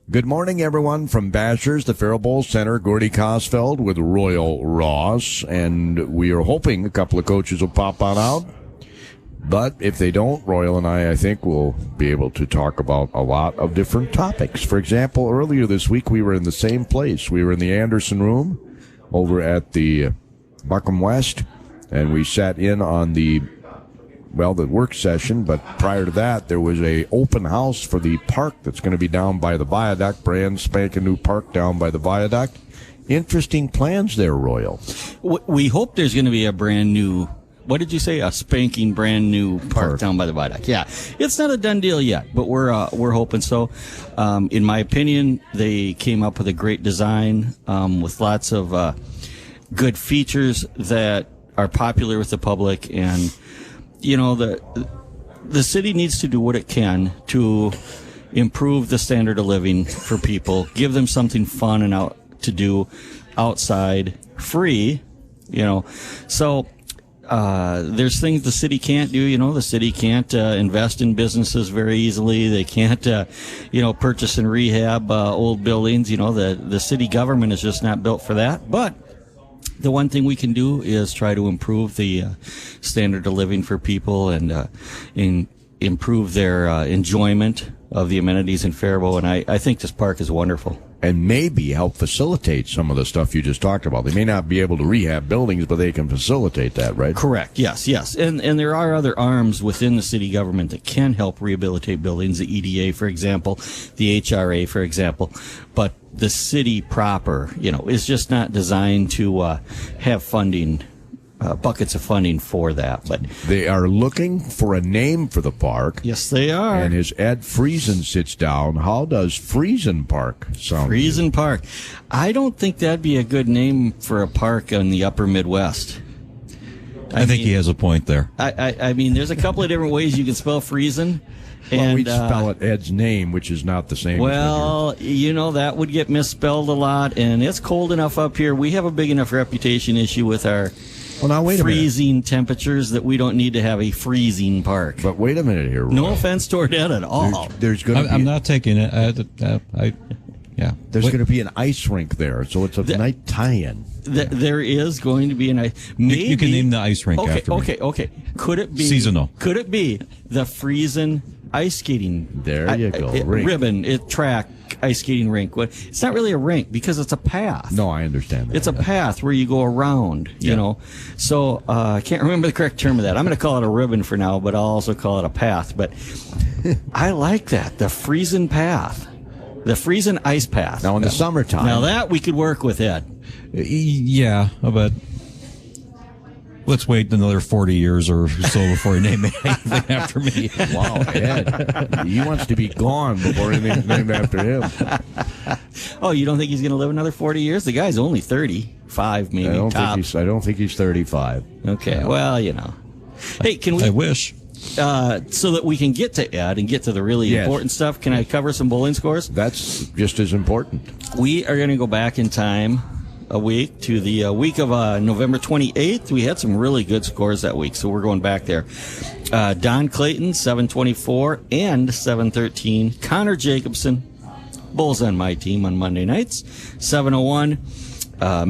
Good morning, everyone, from Bashers, the Faribault Center. Gordy Kosfeld with Royal Ross, and we are hoping a couple of coaches will pop on out. But if they don't, Royal and I think, will be able to talk about a lot of different topics. For example, earlier this week, we were in the same place. We were in the Anderson Room over at the Buckham West, and we sat in on the work session. But prior to that, there was a open house for the park that's going to be down by the viaduct, brand spanking new park down by the viaduct. Interesting plans there, Royal. We hope there's going to be a brand new, what did you say? A spanking brand new park down by the viaduct. Yeah, it's not a done deal yet, but we're hoping so. In my opinion, they came up with a great design with lots of good features that are popular with the public, and you know, the city needs to do what it can to improve the standard of living for people, give them something fun and out to do outside, free, you know. So there's things the city can't do. You know, the city can't invest in businesses very easily. They can't, purchase and rehab old buildings. You know, the city government is just not built for that. But the one thing we can do is try to improve the standard of living for people and improve their enjoyment of the amenities in Faribault. And I think this park is wonderful. And maybe help facilitate some of the stuff you just talked about. They may not be able to rehab buildings, but they can facilitate that, right? Correct. Yes. And there are other arms within the city government that can help rehabilitate buildings, the EDA, for example, the HRA, for example. But the city proper, is just not designed to have funding, buckets of funding for that. But they are looking for a name for the park. Yes, they are. And as Ed Friesen sits down, how does Friesen Park sound? Friesen Park. I don't think that'd be a good name for a park in the upper Midwest. I think he has a point there. I mean, there's a couple of different ways you can spell Friesen. Well, we'd spell it Ed's name, which is not the same. Well, that would get misspelled a lot, and it's cold enough up here. We have a big enough reputation issue with our freezing temperatures that we don't need to have a freezing park. But wait a minute here, Roy. No offense toward Ed at all. There's going to be... I'm not taking it. Yeah. There's going to be an ice rink there, so it's a night tie-in. There is going to be an ice... Maybe, you can name the ice rink after me. Okay. Could it be... Seasonal. Could it be the Friesen ice skating... There you go. Track ice skating rink? It's not really a rink because it's a path. No, I understand that. It's a path where you go around, you know. So I can't remember the correct term of that. I'm going to call it a ribbon for now, but I'll also call it a path. But I like that, the Friesen path. The Friesen ice path. Now, in the summertime. Now, that we could work with, Ed. Yeah, but let's wait another 40 years or so before you name anything after me. Wow, Ed. He wants to be gone before anything's named after him. Oh, you don't think he's going to live another 40 years? The guy's only 35, maybe. I don't think he's 35. Okay, well, Hey, can we... I wish. So that we can get to Ed and get to the really important stuff, can I cover some bowling scores? That's just as important. We are going to go back in time a week to the week of November 28th. We had some really good scores that week, so we're going back there. Don Clayton, 724 and 713. Connor Jacobson, Bulls on my team on Monday nights, 701.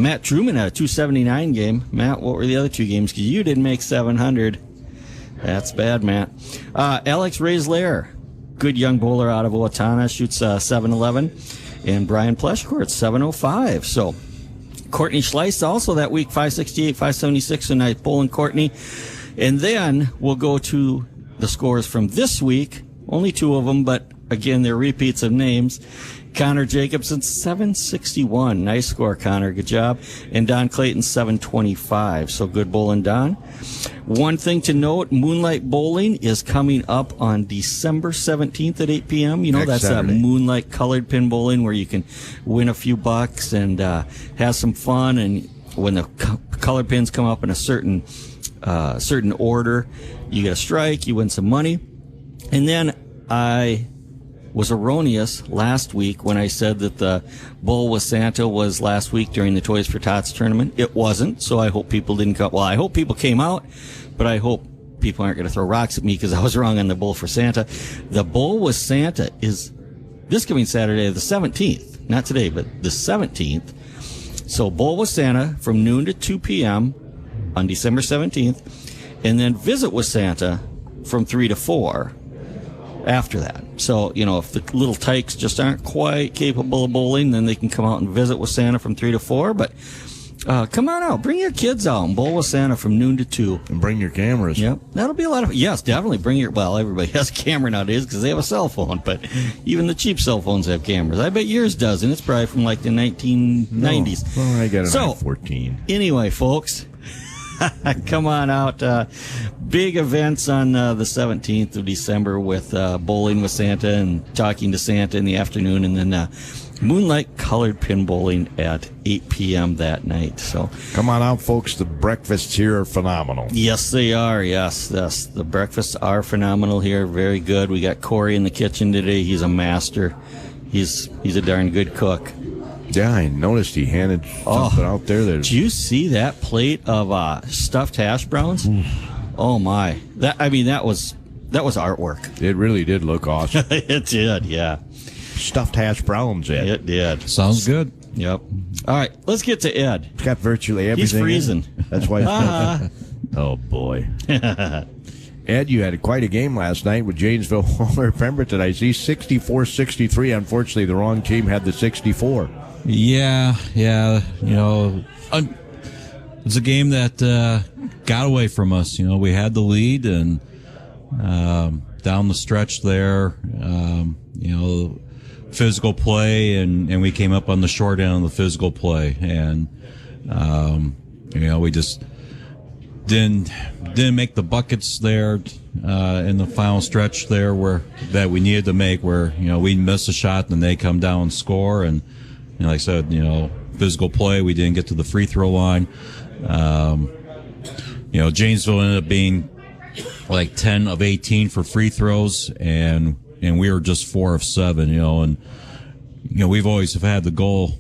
Matt Truman had a 279 game. Matt, what were the other two games? Because you didn't make 700. That's bad, Matt. Alex Rayslair, good young bowler out of Owatonna, shoots 711. And Brian Pleshcourt, 705. So Courtney Schleiss also that week, 568, 576 tonight, bowling Courtney. And then we'll go to the scores from this week. Only two of them, but again, they're repeats of names. Connor Jacobson, 761. Nice score, Connor. Good job. And Don Clayton, 725. So good bowling, Don. One thing to note, Moonlight Bowling is coming up on December 17th at 8 p.m. That's Saturday. That Moonlight Colored Pin Bowling where you can win a few bucks and have some fun. And when the colored pins come up in a certain order, you get a strike, you win some money. And then I was erroneous last week when I said that the Bowl with Santa was last week during the Toys for Tots tournament. It wasn't, so I hope people didn't come. Well, I hope people came out, but I hope people aren't going to throw rocks at me because I was wrong on the Bowl for Santa. The Bowl with Santa is this coming Saturday, the 17th. Not today, but the 17th. So bowl with Santa from noon to 2 p.m. on December 17th. And then visit with Santa from 3 to 4 after that. So, if the little tykes just aren't quite capable of bowling, then they can come out and visit with Santa from 3 to 4. But come on out. Bring your kids out and bowl with Santa from noon to 2. And bring your cameras. Yep. That'll be a lot of fun. Yes, definitely bring everybody has a camera nowadays because they have a cell phone, but even the cheap cell phones have cameras. I bet yours does, and it's probably from like the 1990s. No. Well, I got an i14. Anyway, folks, come on out. Big events on the 17th of December with bowling with Santa and talking to Santa in the afternoon, and then moonlight colored pin bowling at 8 p.m. that night. So come on out, folks. The breakfasts here are phenomenal. Yes, they are. Yes. The breakfasts are phenomenal here. Very good. We got Corey in the kitchen today. He's a master. He's a darn good cook. Yeah, I noticed he handed something out there. Did you see that plate of stuffed hash browns? Oh my! That was artwork. It really did look awesome. It did, yeah. Stuffed hash browns, Ed. It did. Sounds good. Yep. All right, let's get to Ed. It's got virtually everything. He's Friesen. That's why. Oh boy. Ed, you had quite a game last night with Janesville-Waldorf-Pemberton. I see 64-63. Unfortunately, the wrong team had the 64. Yeah. It's a game that got away from us. We had the lead, and down the stretch there, physical play, and we came up on the short end of the physical play, and we just didn't make the buckets there in the final stretch there that we needed to make, where we missed a shot and they come down and score, and like I said, physical play, we didn't get to the free throw line. Janesville ended up being like 10 of 18 for free throws, and we were just 4 of 7, and we've always have had the goal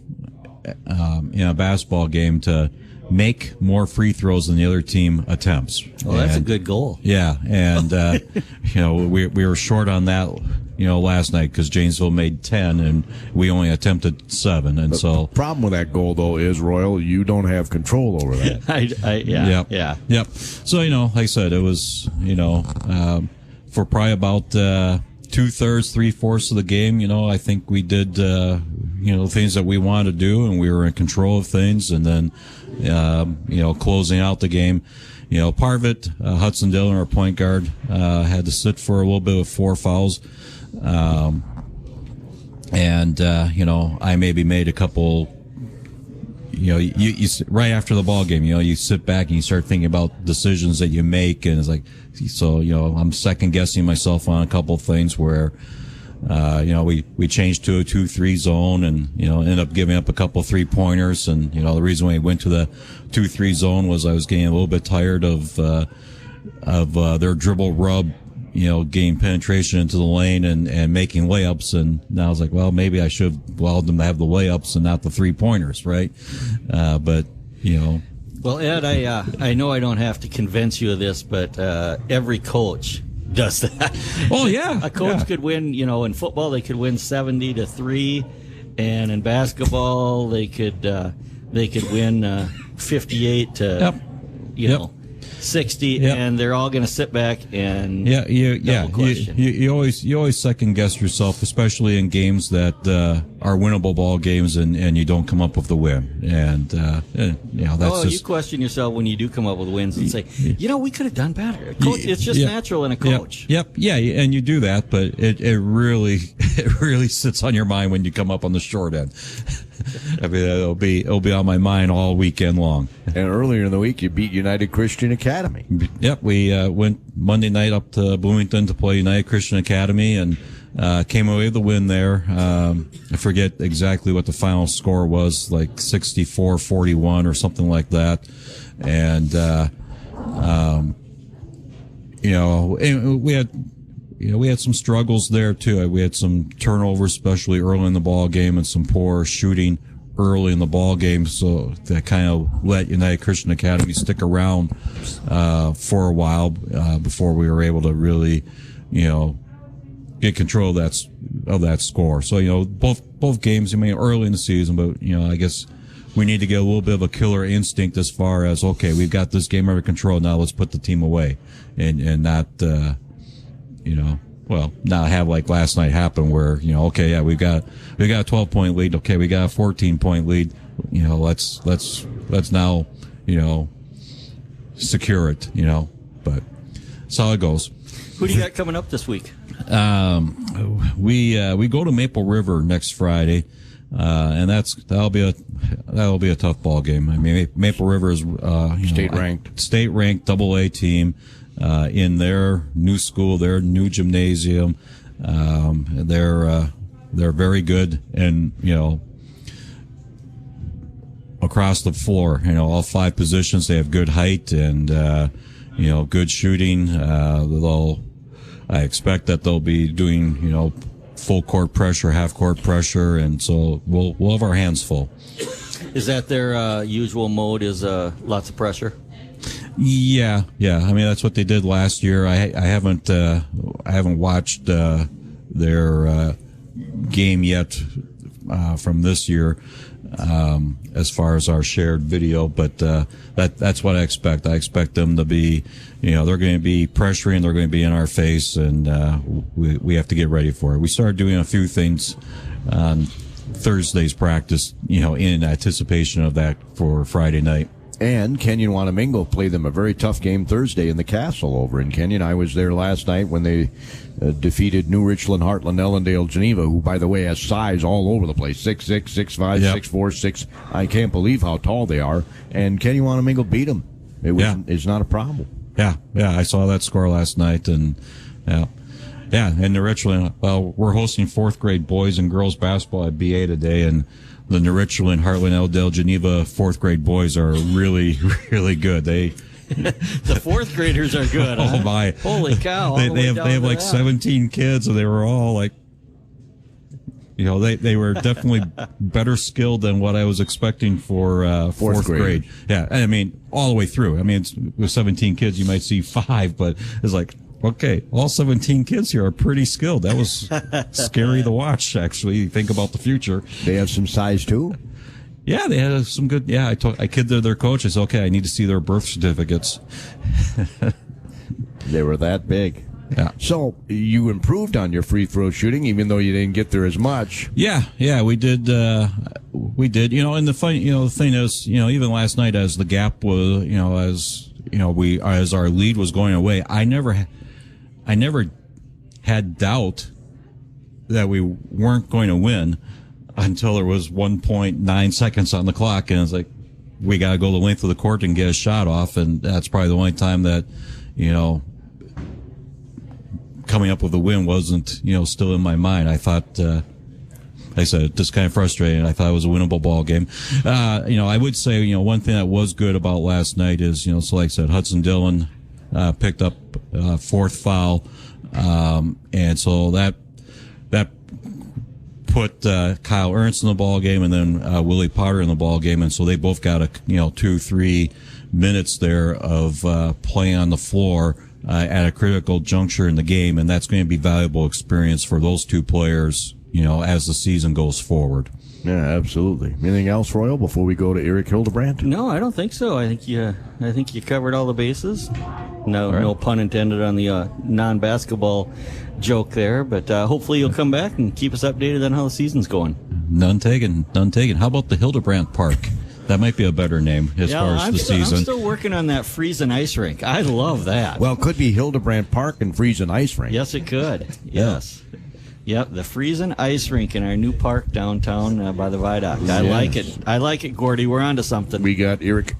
in a basketball game to make more free throws than the other team attempts. Well, that's a good goal. Yeah, and we were short on that last night because Janesville made 10 and we only attempted 7, and so the problem with that goal though is, Royal, you don't have control over that. Yep. So like I said, it was for probably about 2/3, 3/4 of the game. I think we did things that we wanted to do, and we were in control of things, and then closing out the game. Part of it, Hudson Dillon, our point guard, had to sit for a little bit with 4 fouls. I maybe made a couple, you right after the ball game, you sit back and you start thinking about decisions that you make, and it's like, so, I'm second guessing myself on a couple of things where, we changed to a 2-3 zone and, ended up giving up a couple 3-pointers. And, the reason we went to the 2-3 zone was I was getting a little bit tired of their dribble rub, getting penetration into the lane and making layups. And now I was like, well, maybe I should have allowed them to have the layups and not the 3-pointers, right? Well, Ed, I know I don't have to convince you of this, but every coach does that. Oh yeah, a coach could win. In football they could win 70-3, and in basketball they could win 58 to 60, and they're all going to sit back and question. You always second guess yourself, especially in games that are winnable ball games, and you don't come up with the win. And that's you question yourself when you do come up with wins and say, we could have done better. Coach, it's just natural in a coach. And you do that, but it really sits on your mind when you come up on the short end. I mean, it'll be on my mind all weekend long. And earlier in the week, you beat United Christian Academy. Yep, we went Monday night up to Bloomington to play United Christian Academy, and came away with the win there. I forget exactly what the final score was, like 64-41 or something like that. And we had some struggles there too. We had some turnovers, especially early in the ball game, and some poor shooting early in the ball game. So that kind of let United Christian Academy stick around for a while before we were able to really, get control of that score. So, you know, both games, I mean, early in the season, but, you know, I guess we need to get a little bit of a killer instinct as far as, okay, we've got this game under control. Now let's put the team away and not, you know, well, not have like last night happen where, you know, okay, yeah, we got a 12-point lead. Okay, we got a 14-point lead. You know, let's now, you know, secure it, you know, but that's how it goes. Who do you got coming up this week? We go to Maple River next Friday, and that'll be a tough ball game. I mean, Maple River is state ranked AA team in their new school, their new gymnasium. They're very good, and you know, across the floor, you know, all 5 positions, they have good height and you know, good shooting. I expect that they'll be doing, you know, full court pressure, half court pressure, and so we'll have our hands full. Is that their usual mode? Is lots of pressure? Yeah. I mean, that's what they did last year. I haven't watched their game yet from this year. As far as our shared video, but that's what I expect. I expect them to be, you know, they're going to be pressuring, they're going to be in our face, and we have to get ready for it. We started doing a few things on Thursday's practice, you know, in anticipation of that for Friday night. And Kenyon Wanamingo played them a very tough game Thursday in the Castle over in Kenyon. I was there last night when they defeated New Richland, Heartland, Ellendale, Geneva, who, by the way, has size all over the place. 6'6", 6'5", Yep. 6'4", 6. I can't believe how tall they are. And Kenyon Wanamingo beat them. It's not a problem. Yeah, I saw that score last night, and yeah, and New Richland, we're hosting 4th grade boys and girls basketball at BA today, and the New Richland, Heartland, Ellendale, Geneva 4th grade boys are really, really good. The 4th graders are good. Oh my! Holy cow! They have like 17 kids, and they were all like, you know, they were definitely better skilled than what I was expecting for 4th grade. Yeah, I mean, all the way through. I mean, with 17 kids, you might see 5, but it's like, okay, all 17 kids here are pretty skilled. That was scary to watch, actually. Think about the future. They have some size, too? Yeah, they had some good. Yeah, I kidded their coach. I said, okay, I need to see their birth certificates. They were that big. Yeah. So you improved on your free throw shooting, even though you didn't get there as much. Yeah, we did. You know, and the thing is, you know, even last night as the gap was, you know, as our lead was going away, I never had doubt that we weren't going to win until there was 1.9 seconds on the clock, and it's like, we got to go the length of the court and get a shot off, and that's probably the only time that, you know, coming up with a win wasn't, you know, still in my mind. I thought, like I said, just kind of frustrating. I thought it was a winnable ball game. You know, I would say, you know, one thing that was good about last night is, you know, so like I said, Hudson Dillon picked up 4th foul, and so that put Kyle Ernst in the ball game, and then Willie Potter in the ball game, and so they both got 2-3 minutes there of playing on the floor at a critical juncture in the game, and that's going to be valuable experience for those 2 players, you know, as the season goes forward. Yeah, absolutely. Anything else, Royal, before we go to Eric Hildebrandt? No, I don't think so. I think you covered all the bases. No, right. No pun intended on the non-basketball joke there, but hopefully you'll come back and keep us updated on how the season's going. None taken. How about the Hildebrandt Park? That might be a better name as far as the season. I'm still working on that Friesen ice rink. I love that. Well, it could be Hildebrandt Park and Friesen ice rink. Yes, it could. Yes. Yep, the Friesen ice rink in our new park downtown by the viaduct. I like it. I like it, Gordy. We're on to something. We got Eric.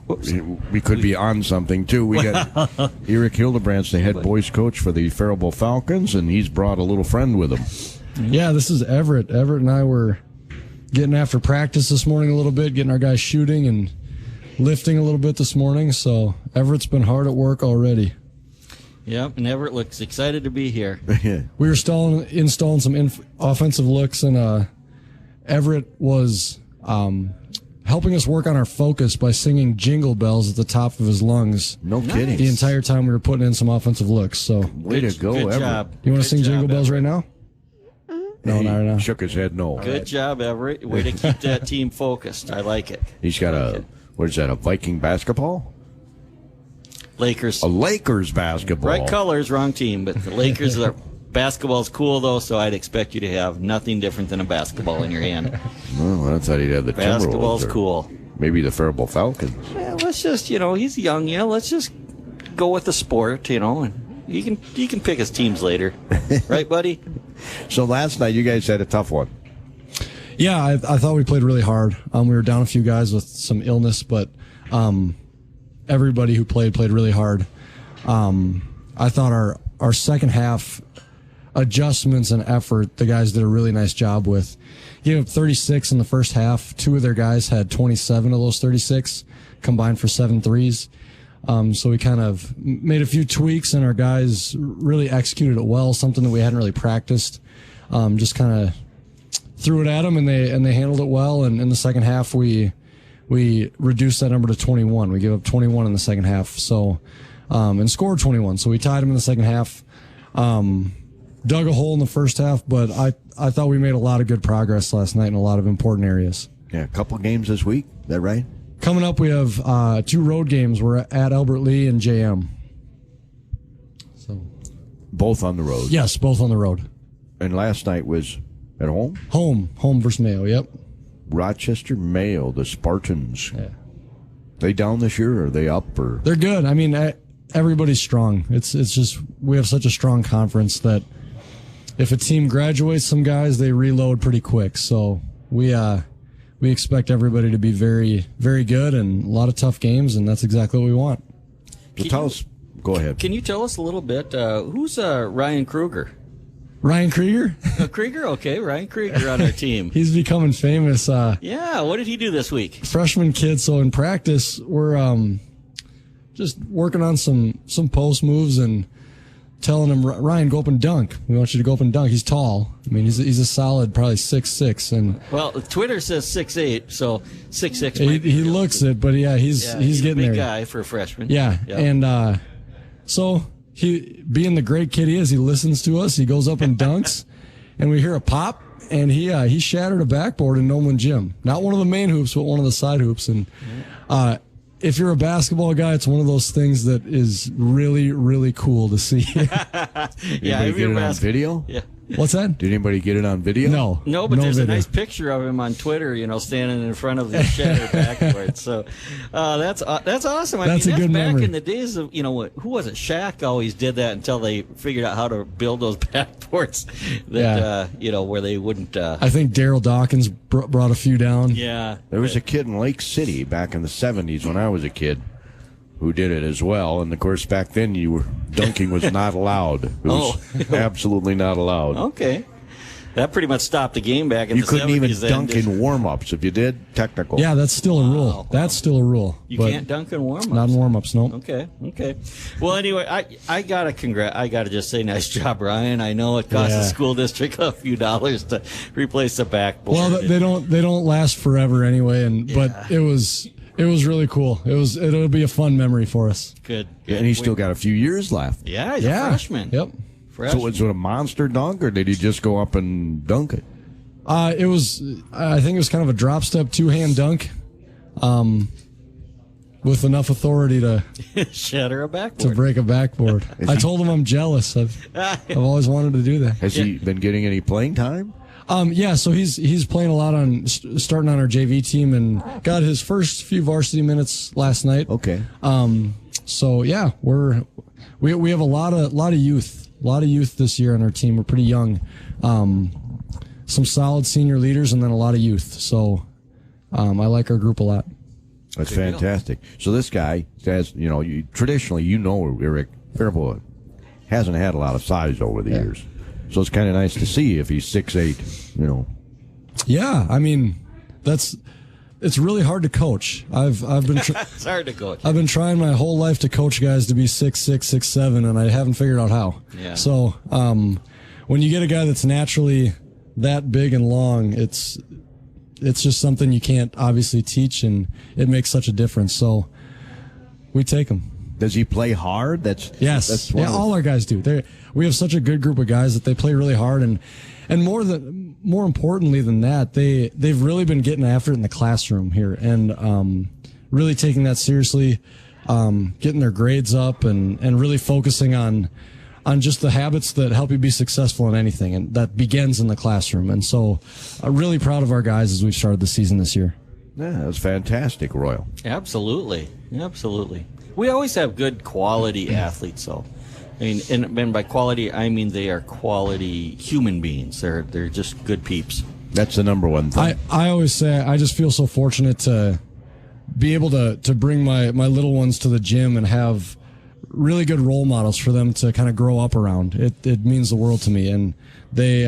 We could be on something, too. We got Eric Hildebrandt, the head boys coach for the Faribault Falcons, and he's brought a little friend with him. Yeah, this is Everett. Everett and I were getting after practice this morning a little bit, getting our guys shooting and lifting a little bit this morning. So Everett's been hard at work already. Yep, and Everett looks excited to be here. We were installing some offensive looks, and Everett was helping us work on our focus by singing Jingle Bells at the top of his lungs. No kidding. The entire time we were putting in some offensive looks. So way to go, good Everett. Job. You want to sing Jingle Bells right now? No, not right now. Shook his head no. Good job, Everett. Way to keep that team focused. I like it. He's got what is that, a Viking basketball? Lakers. A Lakers basketball. Right colors, wrong team, but the Lakers are. Basketball's cool, though, so I'd expect you to have nothing different than a basketball in your hand. Well, I thought he'd have the Timberwolves. Basketball's or cool. Maybe the Faribault Falcons. Yeah, let's just, he's young, let's just go with the sport, and you can pick his teams later. Right, buddy? So last night, you guys had a tough one. Yeah, I thought we played really hard. We were down a few guys with some illness, but everybody who played really hard. I thought our second half adjustments and effort, the guys did a really nice job with. Gave up 36 in the first half. Two of their guys had 27 of those 36, combined for 7 threes. So we kind of made a few tweaks, and our guys really executed it well, something that we hadn't really practiced. Just kind of threw it at them, and they handled it well. And in the second half, we reduced that number to 21. We gave up 21 in the second half, so and scored 21. So we tied them in the second half. Dug a hole in the first half, but I thought we made a lot of good progress last night in a lot of important areas. Yeah, a couple games this week. Is that right? Coming up, we have 2 road games. We're at Albert Lee and JM. So Both on the road. yes, both on the road. And last night was at home? Home versus Mayo. Yep. Rochester Mayo, the Spartans. Yeah. They down this year, or are they up? Or They're good. I mean, everybody's strong. It's just we have such a strong conference that if a team graduates some guys, they reload pretty quick. So we expect everybody to be very, very good and a lot of tough games, and that's exactly what we want. tell us. Go ahead. Can you tell us a little bit, who's Ryan Kruger? Ryan Krieger? Krieger, okay, Ryan Krieger on our team. He's becoming famous. Yeah, what did he do this week? Freshman kid, so in practice, we're just working on some post moves and telling him, Ryan, go up and dunk. We want you to go up and dunk. He's tall. I mean, he's a solid, probably 6'6". And well, Twitter says 6'8", so 6'6". he looks it, but yeah, he's getting a big there. Guy for a freshman. Yeah, Yep. and so he, being the great kid he is, he listens to us. He goes up and dunks, and we hear a pop, and he shattered a backboard in Nolan Gym. Not one of the main hoops, but one of the side hoops. And if you're a basketball guy, it's one of those things that is really, really cool to see. Yeah, Anybody get it on video? Yeah. What's that? Did anybody get it on video? No, but there's video. a nice picture of him on Twitter, standing in front of the shattered backboard. So that's awesome. That's a good back memory. in the days of, who was it? Shaq always did that until they figured out how to build those backboards that, where they wouldn't. I think Daryl Dawkins brought a few down. Yeah. There was a kid in Lake City back in the 70s when I was a kid who did it as well. And, of course, back then dunking was not allowed. It was absolutely not allowed. Okay. That pretty much stopped the game back in the 70s. You couldn't even then, dunk in warm-ups. If you did, technical. Yeah, that's still a rule. Wow. That's still a rule. You but can't dunk in warm-ups. Not in warm-ups, no. Okay. Well, anyway, I gotta just say, nice job, Ryan. I know it cost the school district a few dollars to replace the backboard. Well, they don't last forever anyway, but it was really cool. It'll be a fun memory for us. Good. And he's still got a few years left. Yeah, he's a freshman. Yep. So was it a monster dunk, or did he just go up and dunk it? I think it was kind of a drop step 2-hand dunk, with enough authority to shatter a backboard. to break a backboard. I told him I'm jealous. I've always wanted to do that. Has he been getting any playing time? Yeah, so he's playing a lot starting on our JV team and got his first few varsity minutes last night. Okay. So yeah, we have a lot of youth this year on our team. We're pretty young. Some solid senior leaders and then a lot of youth. So I like our group a lot. That's fantastic. So this guy has, traditionally, Eric Faribault hasn't had a lot of size over the years. So it's kind of nice to see if he's 6'8", Yeah, I mean, it's really hard to coach. I've been It's hard to coach. I've been trying my whole life to coach guys to be 6'6", 6'7", and I haven't figured out how. Yeah. So when you get a guy that's naturally that big and long, it's just something you can't obviously teach, and it makes such a difference. So we take him. Does he play hard? Yes. That's All our guys do. We have such a good group of guys that they play really hard, and more importantly than that, they've really been getting after it in the classroom here, and really taking that seriously, getting their grades up, and really focusing on just the habits that help you be successful in anything, and that begins in the classroom. And so, I'm really proud of our guys as we've started the season this year. Yeah, that's fantastic, Royal. Absolutely. We always have good quality athletes, though. I mean, and by quality, I mean they are quality human beings. They're just good peeps. That's the number one thing. I always say I just feel so fortunate to be able to bring my little ones to the gym and have really good role models for them to kind of grow up around. It means the world to me, and they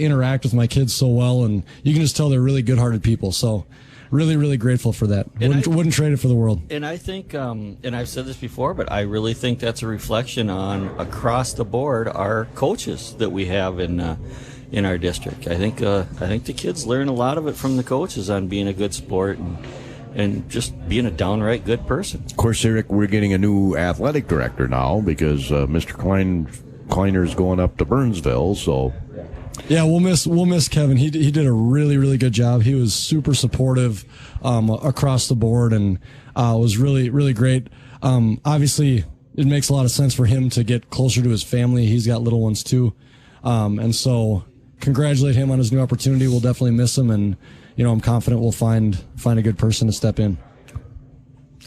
interact with my kids so well, and you can just tell they're really good-hearted people. So really, really grateful for that. Wouldn't trade it for the world. And I think, and I've said this before, but I really think that's a reflection on across the board our coaches that we have in our district. I think the kids learn a lot of it from the coaches on being a good sport and just being a downright good person. Of course, Eric, we're getting a new athletic director now because Mr. Kleiner's going up to Burnsville, so. Yeah, we'll miss Kevin. He did a really, really good job. He was super supportive across the board, and was really, really great. Obviously, it makes a lot of sense for him to get closer to his family. He's got little ones too, and so congratulate him on his new opportunity. We'll definitely miss him, and I'm confident we'll find a good person to step in.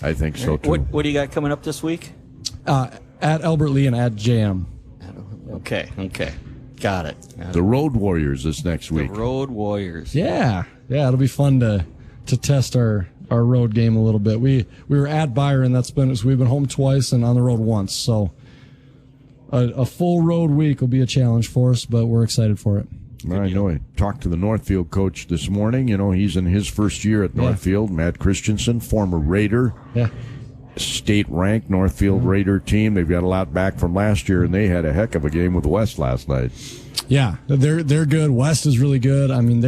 I think so too. What do you got coming up this week? At Albert Lee and at JM. Okay. Got it. The Road Warriors this next week. The Road Warriors. Yeah, it'll be fun to test our road game a little bit. We were at Byron. We've been home twice and on the road once. So a full road week will be a challenge for us, but we're excited for it. I know. I talked to the Northfield coach this morning. He's in his first year at Northfield. Matt Christensen, former Raider. Yeah. State-ranked Northfield Raider team. They've got a lot back from last year, and they had a heck of a game with West last night. Yeah, they're good. West is really good. I mean,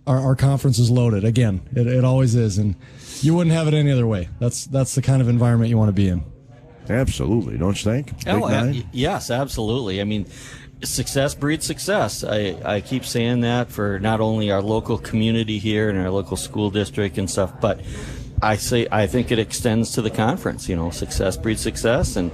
our conference is loaded. Again, it always is, and you wouldn't have it any other way. That's the kind of environment you want to be in. Absolutely, don't you think? Yes, absolutely. I mean, success breeds success. I keep saying that for not only our local community here and our local school district and stuff, but I think it extends to the conference. Success breeds success, and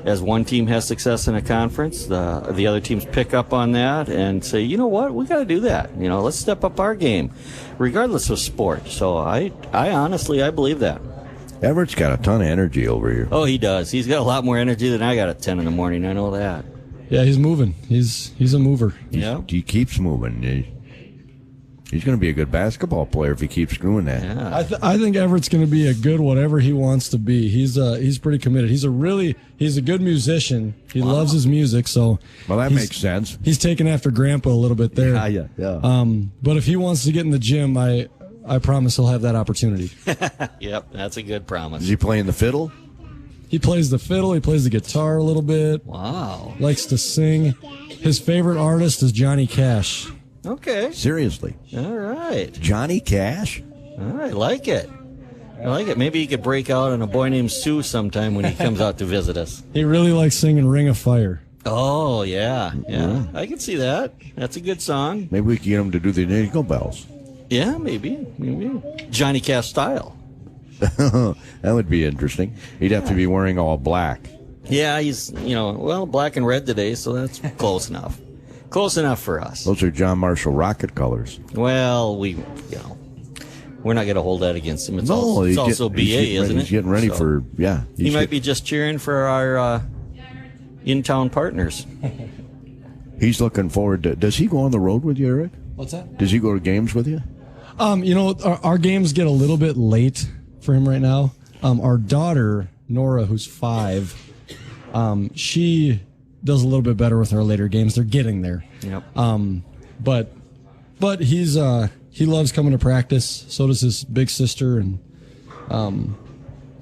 as one team has success in a conference, the other teams pick up on that and say, you know what, we got to do that. Let's step up our game, regardless of sport. So I honestly believe that. Everett's got a ton of energy over here. Oh, he does. He's got a lot more energy than I got at 10 in the morning. I know that. Yeah, he's moving. He's a mover. Yeah, he keeps moving. He's going to be a good basketball player if he keeps doing that. Yeah. I think Everett's going to be a good whatever he wants to be. He's pretty committed. He's a good musician. He loves his music, so that makes sense. He's taken after Grandpa a little bit there. Yeah. But if he wants to get in the gym, I promise he'll have that opportunity. Yep, that's a good promise. Is he playing the fiddle? He plays the fiddle. He plays the guitar a little bit. Wow. Likes to sing. His favorite artist is Johnny Cash. Okay. Seriously. All right. Johnny Cash? All right, like it. I like it. Maybe he could break out on A Boy Named Sue sometime when he comes out to visit us. He really likes singing Ring of Fire. Oh, yeah. I can see that. That's a good song. Maybe we can get him to do the Jingle Bells. Yeah, maybe. Johnny Cash style. That would be interesting. He'd have to be wearing all black. Yeah, he's, black and red today, so that's close enough. Close enough for us. Those are John Marshall Rocket colors. Well, we're not going to hold that against him. It's also BA, isn't it? He's getting ready for, yeah. He might be just cheering for our in-town partners. He's looking forward to, does he go on the road with you, Eric? What's that? Does he go to games with you? Our games get a little bit late for him right now. Our daughter, Nora, who's 5, she does a little bit better with our later games. They're getting there. Yep. But he loves coming to practice. So does his big sister, and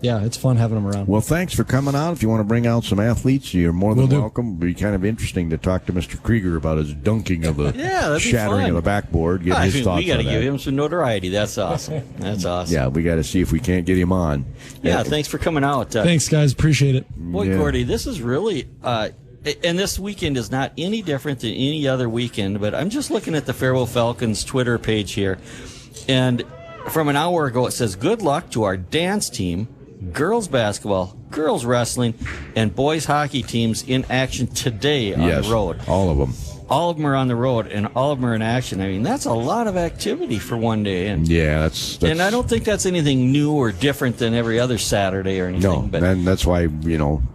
yeah, it's fun having them around. Well, thanks for coming out. If you want to bring out some athletes, you're more than welcome. It'd be kind of interesting to talk to Mr. Krieger about his dunking of the shattering of the backboard. Get his thoughts we got to on give that. him some notoriety. That's awesome. That's awesome. Yeah, we got to see if we can't get him on. Yeah, thanks for coming out. Thanks, guys. Appreciate it. Boy, Gordy, this is really... and this weekend is not any different than any other weekend, but I'm just looking at the Faribault Falcons Twitter page here, and from an hour ago it says, good luck to our dance team, girls basketball, girls wrestling, and boys hockey teams in action today on the road. All of them. All of them are on the road, and all of them are in action. I mean, that's a lot of activity for one day. And yeah, that's and I don't think that's anything new or different than every other Saturday or anything. No, but and that's why,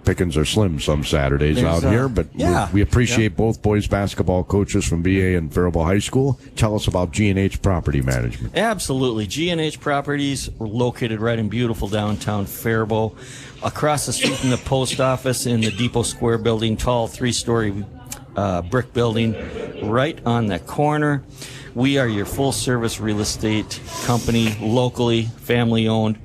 pickings are slim some Saturdays out here. But we appreciate both boys basketball coaches from VA and Faribault High School. Tell us about G&H Property Management. Absolutely. G&H Properties, we're located right in beautiful downtown Faribault, across the street from the post office in the Depot Square building, tall 3-story brick building right on the corner. We are your full-service real estate company, locally, family-owned.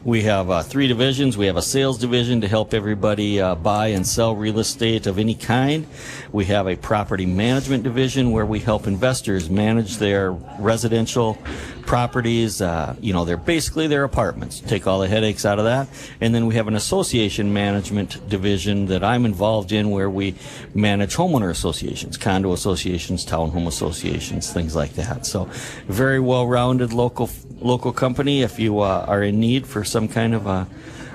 We have 3 divisions. We have a sales division to help everybody buy and sell real estate of any kind. We have a property management division where we help investors manage their residential properties. They're basically their apartments. Take all the headaches out of that. And then we have an association management division that I'm involved in where we manage homeowner associations, condo associations, townhome associations, things like that. So very well-rounded local company. If you are in need for some kind of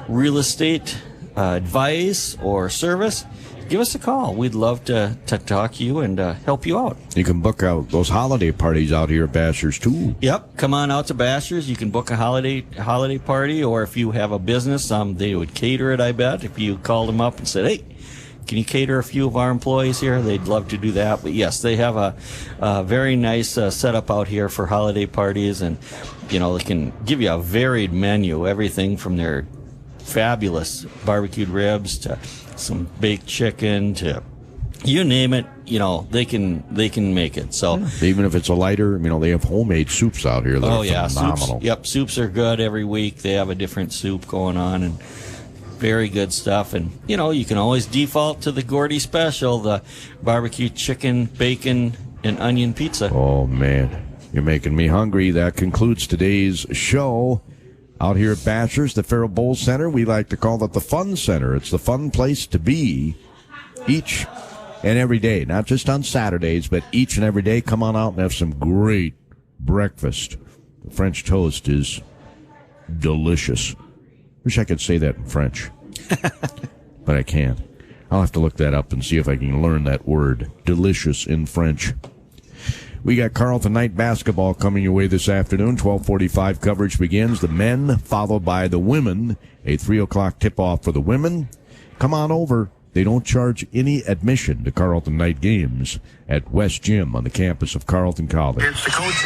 real estate advice or service, give us a call. We'd love to talk to you and help you out. You can book out those holiday parties out here at Bashers, too. Yep. Come on out to Bashers. You can book a holiday party, or if you have a business, they would cater it, I bet. If you called them up and said, hey, can you cater a few of our employees here? They'd love to do that. But, yes, they have a very nice setup out here for holiday parties, and, they can give you a varied menu, everything from their fabulous barbecued ribs to some baked chicken to you name it, they can make it. So even if it's a lighter, they have homemade soups out here that are phenomenal. Soups are good every week. They have a different soup going on and very good stuff. And you can always default to the Gordy special, the barbecue chicken, bacon, and onion pizza. Oh man, you're making me hungry. That concludes today's show. Out here at Bashers, the Faribault Center, we like to call it the Fun Center. It's the fun place to be each and every day, not just on Saturdays, but each and every day. Come on out and have some great breakfast. The French toast is delicious. Wish I could say that in French, but I can't. I'll have to look that up and see if I can learn that word, delicious, in French. We got Carleton Knight basketball coming your way this afternoon. 12:45 coverage begins. The men, followed by the women. A 3 o'clock tip-off for the women. Come on over. They don't charge any admission to Carleton Knight games at West Gym on the campus of Carleton College. It's the coach.